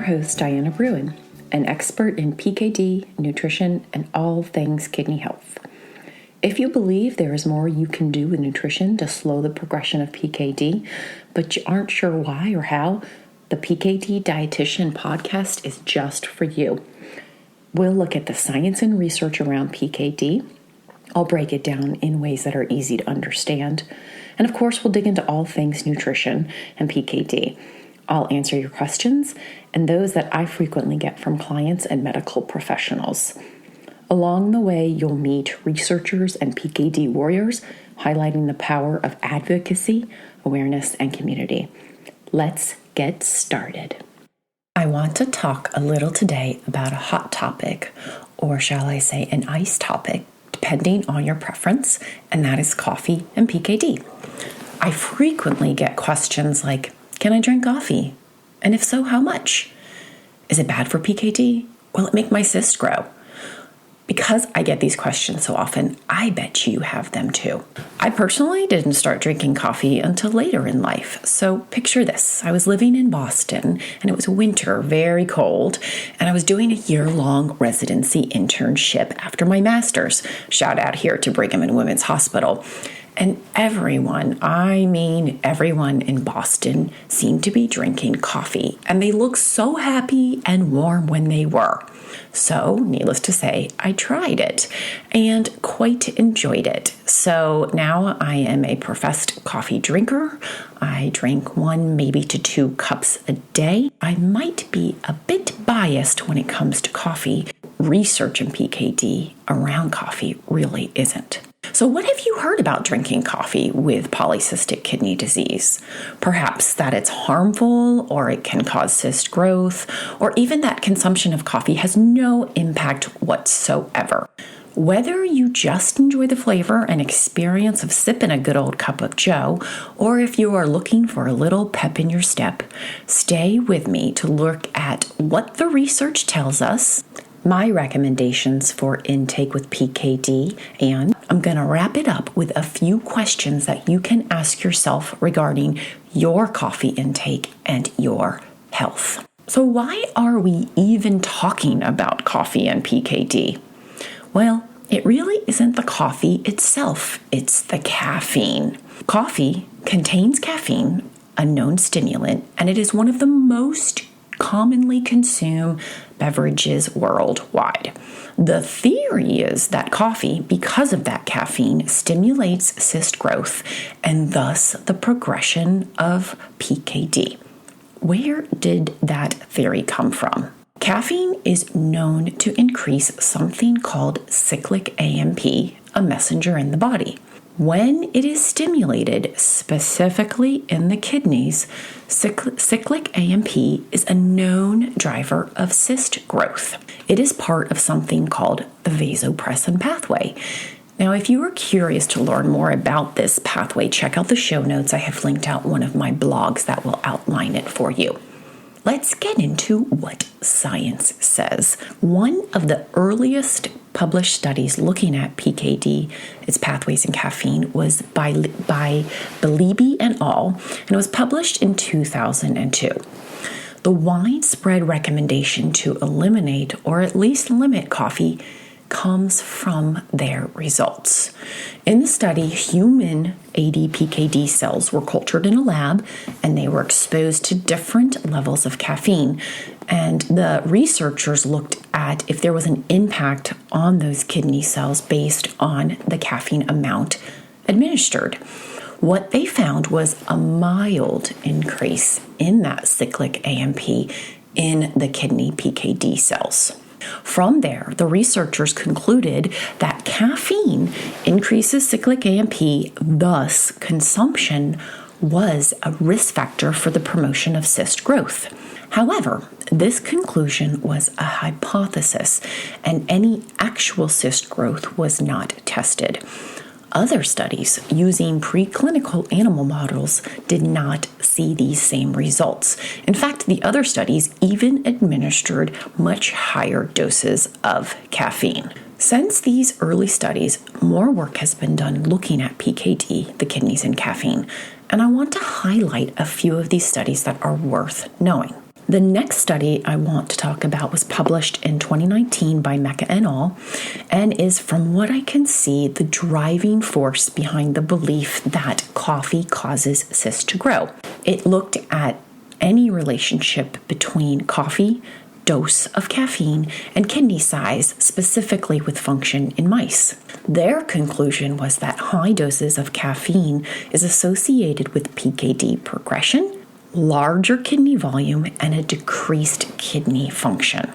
host, Diana Bruin, an expert in PKD, nutrition, and all things kidney health. If you believe there is more you can do with nutrition to slow the progression of PKD, but you aren't sure why or how, the PKD Dietitian podcast is just for you. We'll look at the science and research around PKD. I'll break it down in ways that are easy to understand. And of course, we'll dig into all things nutrition and PKD. I'll answer your questions and those that I frequently get from clients and medical professionals. Along the way, you'll meet researchers and PKD warriors, highlighting the power of advocacy, awareness, and community. Let's get started. I want to talk a little today about a hot topic, or shall I say an iced topic, depending on your preference, and that is coffee and PKD. I frequently get questions like, can I drink coffee? And if so, how much? Is it bad for PKD? Will it make my cyst grow? Because I get these questions so often, I bet you have them too. I personally didn't start drinking coffee until later in life. So picture this. I was living in Boston and it was winter, very cold, and I was doing a year-long residency internship after my master's. Shout out here to Brigham and Women's Hospital. And everyone in Boston seemed to be drinking coffee, and they looked so happy and warm when they were. So, needless to say, I tried it and quite enjoyed it. So now I am a professed coffee drinker. I drink 1, maybe to 2 cups a day. I might be a bit biased when it comes to coffee. Research in PKD around coffee really isn't. So what have you heard about drinking coffee with polycystic kidney disease? Perhaps that it's harmful, or it can cause cyst growth, or even that consumption of coffee has no impact whatsoever. Whether you just enjoy the flavor and experience of sipping a good old cup of joe, or if you are looking for a little pep in your step, stay with me to look at what the research tells us, my recommendations for intake with PKD, and I'm going to wrap it up with a few questions that you can ask yourself regarding your coffee intake and your health. So why are we even talking about coffee and PKD? Well, it really isn't the coffee itself, it's the caffeine. Coffee contains caffeine, a known stimulant, and it is one of the most commonly consumed beverages worldwide. The theory is that coffee, because of that caffeine, stimulates cyst growth and thus the progression of PKD. Where did that theory come from? Caffeine is known to increase something called cyclic AMP, a messenger in the body. When it is stimulated, specifically in the kidneys, cyclic AMP is a known driver of cyst growth. It is part of something called the vasopressin pathway. Now, if you are curious to learn more about this pathway, check out the show notes. I have linked out one of my blogs that will outline it for you. Let's get into what science says. One of the earliest published studies looking at PKD, its pathways and caffeine, was by Belibi et al., and it was published in 2002. The widespread recommendation to eliminate or at least limit coffee comes from their results. In the study, human ADPKD cells were cultured in a lab and they were exposed to different levels of caffeine. And the researchers looked at if there was an impact on those kidney cells based on the caffeine amount administered. What they found was a mild increase in that cyclic AMP in the kidney PKD cells. From there, the researchers concluded that caffeine increases cyclic AMP, thus consumption was a risk factor for the promotion of cyst growth. However, this conclusion was a hypothesis, and any actual cyst growth was not tested. Other studies using preclinical animal models did not see these same results. In fact, the other studies even administered much higher doses of caffeine. Since these early studies, more work has been done looking at PKD, the kidneys, and caffeine, and I want to highlight a few of these studies that are worth knowing. The next study I want to talk about was published in 2019 by Mecca et al. And is, from what I can see, the driving force behind the belief that coffee causes cysts to grow. It looked at any relationship between coffee, dose of caffeine, and kidney size, specifically with function in mice. Their conclusion was that high doses of caffeine is associated with PKD progression, larger kidney volume, and a decreased kidney function.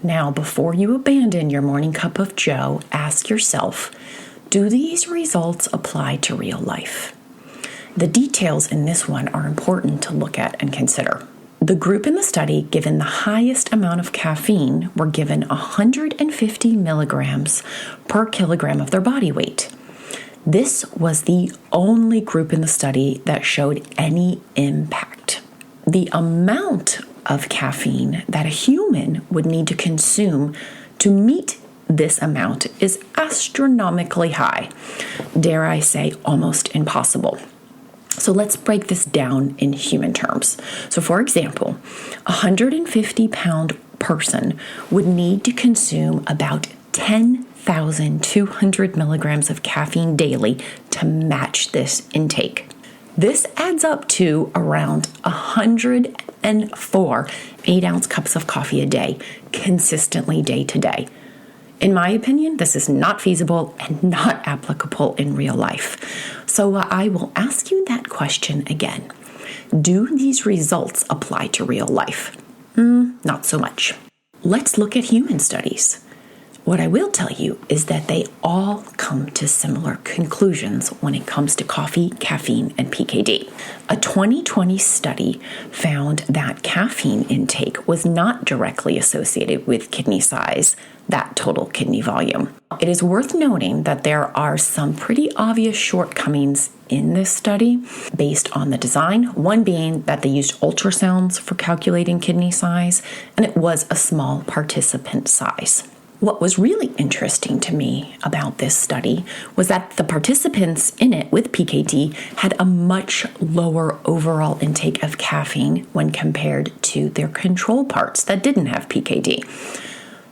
Now, before you abandon your morning cup of joe, ask yourself, do these results apply to real life? The details in this one are important to look at and consider. The group in the study given the highest amount of caffeine were given 150 milligrams per kilogram of their body weight. This was the only group in the study that showed any impact. The amount of caffeine that a human would need to consume to meet this amount is astronomically high. Dare I say, almost impossible. So let's break this down in human terms. So for example, a 150-pound person would need to consume about 10,200 milligrams of caffeine daily to match this intake. This adds up to around 104 8-ounce cups of coffee a day, consistently day to day. In my opinion, this is not feasible and not applicable in real life. So I will ask you that question again. Do these results apply to real life? Not so much. Let's look at human studies. What I will tell you is that they all come to similar conclusions when it comes to coffee, caffeine, and PKD. A 2020 study found that caffeine intake was not directly associated with kidney size, that total kidney volume. It is worth noting that there are some pretty obvious shortcomings in this study based on the design, one being that they used ultrasounds for calculating kidney size, and it was a small participant size. What was really interesting to me about this study was that the participants in it with PKD had a much lower overall intake of caffeine when compared to their control parts that didn't have PKD.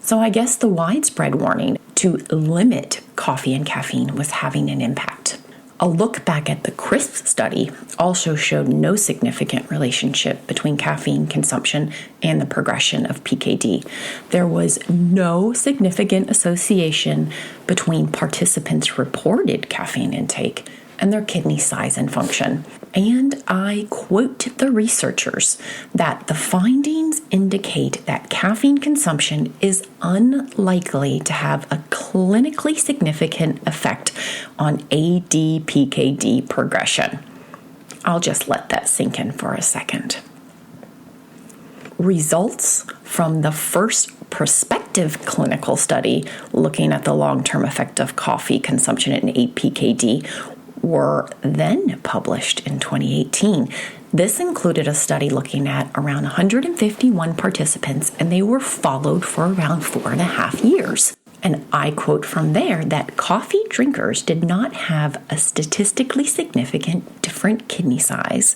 So I guess the widespread warning to limit coffee and caffeine was having an impact. A look back at the CRISP study also showed no significant relationship between caffeine consumption and the progression of PKD. There was no significant association between participants' reported caffeine intake and their kidney size and function. And I quote the researchers that the findings indicate that caffeine consumption is unlikely to have a clinically significant effect on ADPKD progression. I'll just let that sink in for a second. Results from the first prospective clinical study looking at the long-term effect of coffee consumption in ADPKD were then published in 2018. This included a study looking at around 151 participants, and they were followed for around 4.5 years. And I quote from there that coffee drinkers did not have a statistically significant different kidney size,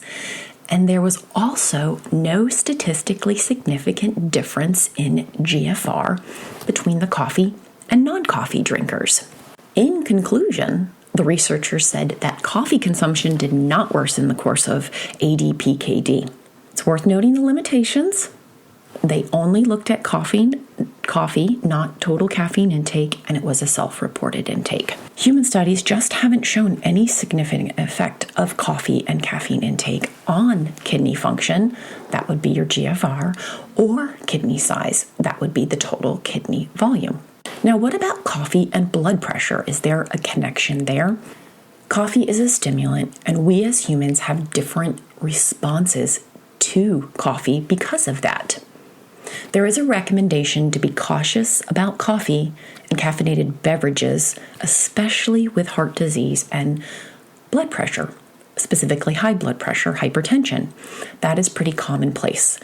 and there was also no statistically significant difference in GFR between the coffee and non-coffee drinkers. In conclusion, the researchers said that coffee consumption did not worsen the course of ADPKD. It's worth noting the limitations. They only looked at coffee, not total caffeine intake, and it was a self-reported intake. Human studies just haven't shown any significant effect of coffee and caffeine intake on kidney function, that would be your GFR, or kidney size, that would be the total kidney volume. Now, what about coffee and blood pressure? Is there a connection there? Coffee is a stimulant, and we as humans have different responses to coffee because of that. There is a recommendation to be cautious about coffee and caffeinated beverages, especially with heart disease and blood pressure, specifically high blood pressure, hypertension. That is pretty commonplace.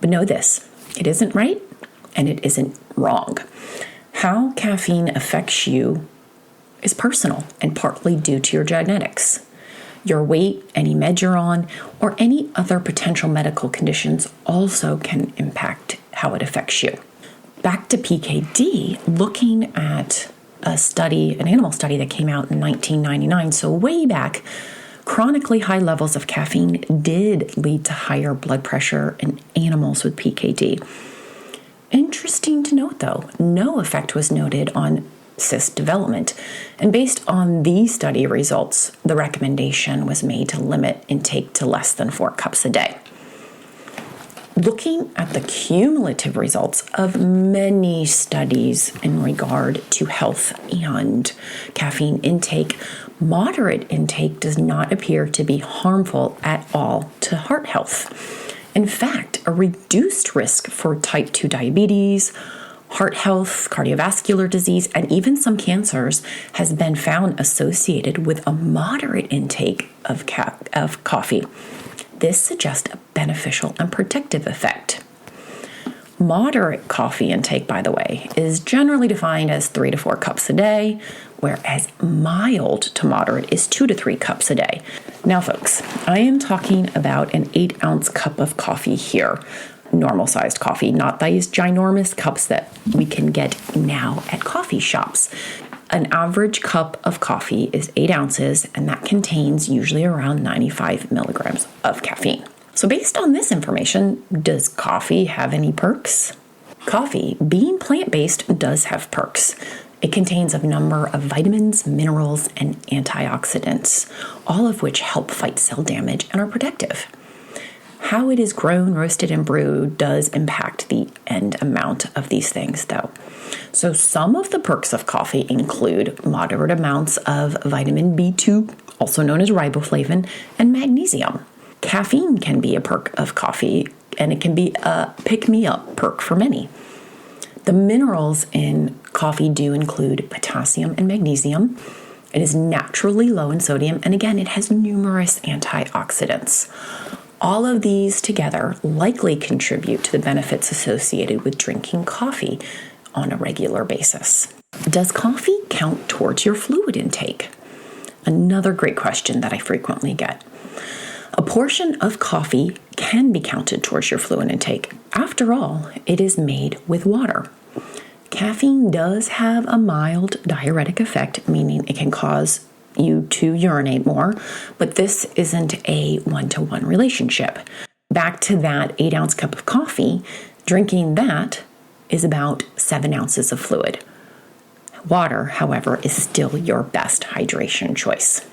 But know this, it isn't right and it isn't wrong. How caffeine affects you is personal and partly due to your genetics. Your weight, any meds you're on, or any other potential medical conditions also can impact how it affects you. Back to PKD, looking at an animal study that came out in 1999, so way back, chronically high levels of caffeine did lead to higher blood pressure in animals with PKD. Interesting to note, though, no effect was noted on cyst development. And based on these study results, the recommendation was made to limit intake to less than 4 cups a day. Looking at the cumulative results of many studies in regard to health and caffeine intake, moderate intake does not appear to be harmful at all to heart health. In fact, a reduced risk for type 2 diabetes, heart health, cardiovascular disease, and even some cancers has been found associated with a moderate intake of coffee. This suggests a beneficial and protective effect. Moderate coffee intake, by the way, is generally defined as 3 to 4 cups a day, whereas mild to moderate is 2 to 3 cups a day. Now, folks, I am talking about an 8-ounce cup of coffee here, normal-sized coffee, not these ginormous cups that we can get now at coffee shops. An average cup of coffee is 8 ounces, and that contains usually around 95 milligrams of caffeine. So based on this information, does coffee have any perks? Coffee, being plant-based, does have perks. It contains a number of vitamins, minerals, and antioxidants, all of which help fight cell damage and are protective. How it is grown, roasted, and brewed does impact the end amount of these things, though. So some of the perks of coffee include moderate amounts of vitamin B2, also known as riboflavin, and magnesium. Caffeine can be a perk of coffee, and it can be a pick-me-up perk for many. The minerals in coffee do include potassium and magnesium. It is naturally low in sodium, and again, it has numerous antioxidants. All of these together likely contribute to the benefits associated with drinking coffee on a regular basis. Does coffee count towards your fluid intake? Another great question that I frequently get. A portion of coffee can be counted towards your fluid intake. After all, it is made with water. Caffeine does have a mild diuretic effect, meaning it can cause you to urinate more, but this isn't a one-to-one relationship. Back to that 8-ounce cup of coffee, drinking that is about 7 ounces of fluid. Water, however, is still your best hydration choice.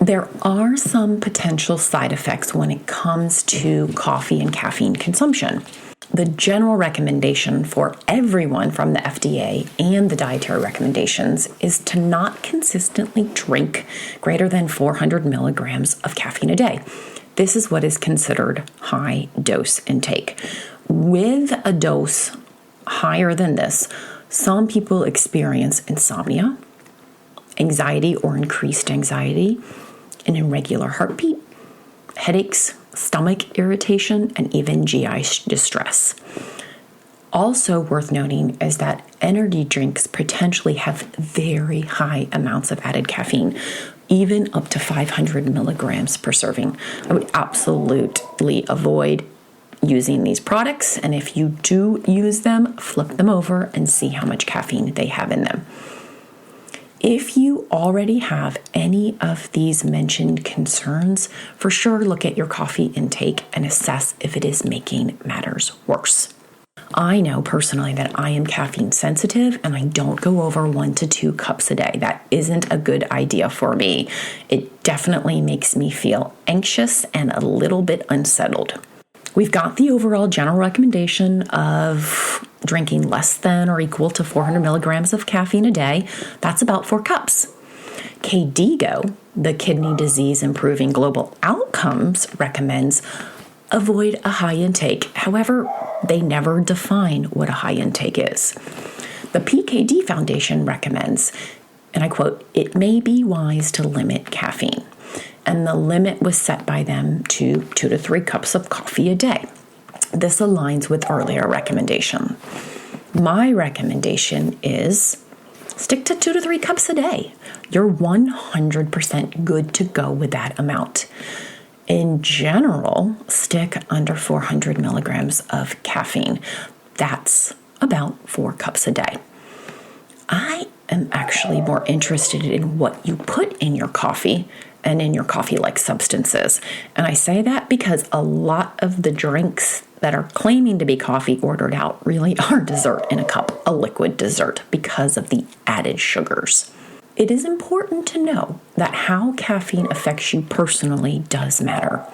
There are some potential side effects when it comes to coffee and caffeine consumption. The general recommendation for everyone from the FDA and the dietary recommendations is to not consistently drink greater than 400 milligrams of caffeine a day. This is what is considered high dose intake. With a dose higher than this, some people experience insomnia, anxiety or increased anxiety, an irregular heartbeat, headaches, stomach irritation, and even GI distress. Also worth noting is that energy drinks potentially have very high amounts of added caffeine, even up to 500 milligrams per serving. I would absolutely avoid using these products, and if you do use them, flip them over and see how much caffeine they have in them. If you already have any of these mentioned concerns, for sure look at your coffee intake and assess if it is making matters worse. I know personally that I am caffeine sensitive and I don't go over 1 to 2 cups a day. That isn't a good idea for me. It definitely makes me feel anxious and a little bit unsettled. We've got the overall general recommendation of drinking less than or equal to 400 milligrams of caffeine a day. That's about 4 cups. KDIGO, the Kidney Disease Improving Global Outcomes, recommends avoid a high intake. However, they never define what a high intake is. The PKD Foundation recommends, and I quote, "It may be wise to limit caffeine." And the limit was set by them to 2 to 3 cups of coffee a day. This aligns with earlier recommendation. My recommendation is Stick to 2 to 3 cups a day. You're 100% good to go with that amount. In general, stick under 400 milligrams of caffeine. That's about 4 cups a day. I am actually more interested in what you put in your coffee and in your coffee-like substances. And I say that because a lot of the drinks that are claiming to be coffee ordered out really are dessert in a cup, a liquid dessert, because of the added sugars. It is important to know that how caffeine affects you personally does matter.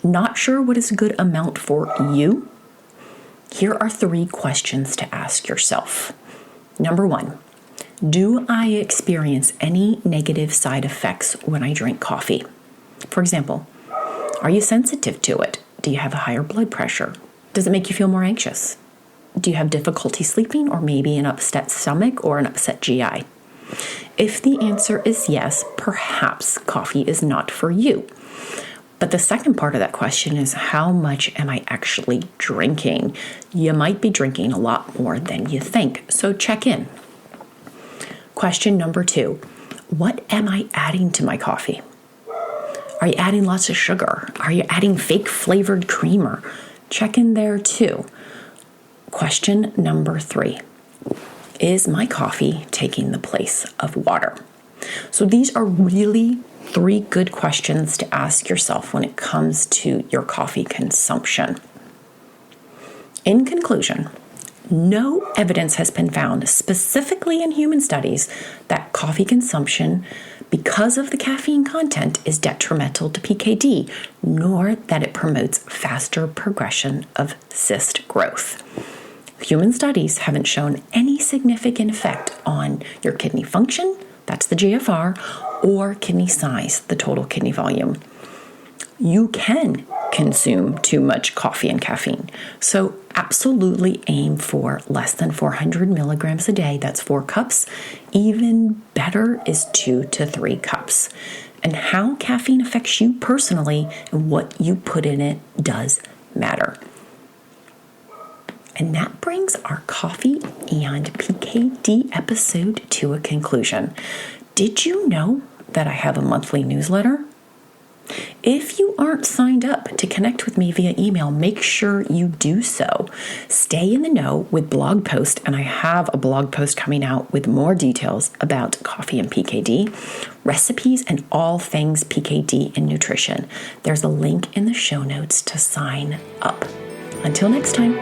Not sure what is a good amount for you? Here are 3 questions to ask yourself. Number 1, do I experience any negative side effects when I drink coffee? For example, are you sensitive to it? Do you have a higher blood pressure? Does it make you feel more anxious? Do you have difficulty sleeping, or maybe an upset stomach or an upset GI? If the answer is yes, perhaps coffee is not for you. But the second part of that question is, how much am I actually drinking? You might be drinking a lot more than you think, so check in. Question number 2, what am I adding to my coffee? Are you adding lots of sugar? Are you adding fake flavored creamer? Check in there too. Question number 3, is my coffee taking the place of water? So these are really 3 good questions to ask yourself when it comes to your coffee consumption. In conclusion, no evidence has been found specifically in human studies that coffee consumption, because of the caffeine content, is detrimental to PKD, nor that it promotes faster progression of cyst growth. Human studies haven't shown any significant effect on your kidney function, that's the GFR, or kidney size, the total kidney volume. You can consume too much coffee and caffeine, so absolutely aim for less than 400 milligrams a day. That's 4 cups. Even better is 2 to 3 cups. And how caffeine affects you personally and what you put in it does matter. And that brings our coffee and PKD episode to a conclusion. Did you know that I have a monthly newsletter? If you aren't signed up to connect with me via email, make sure you do so. Stay in the know with blog posts, and I have a blog post coming out with more details about coffee and PKD, recipes, and all things PKD and nutrition. There's a link in the show notes to sign up. Until next time.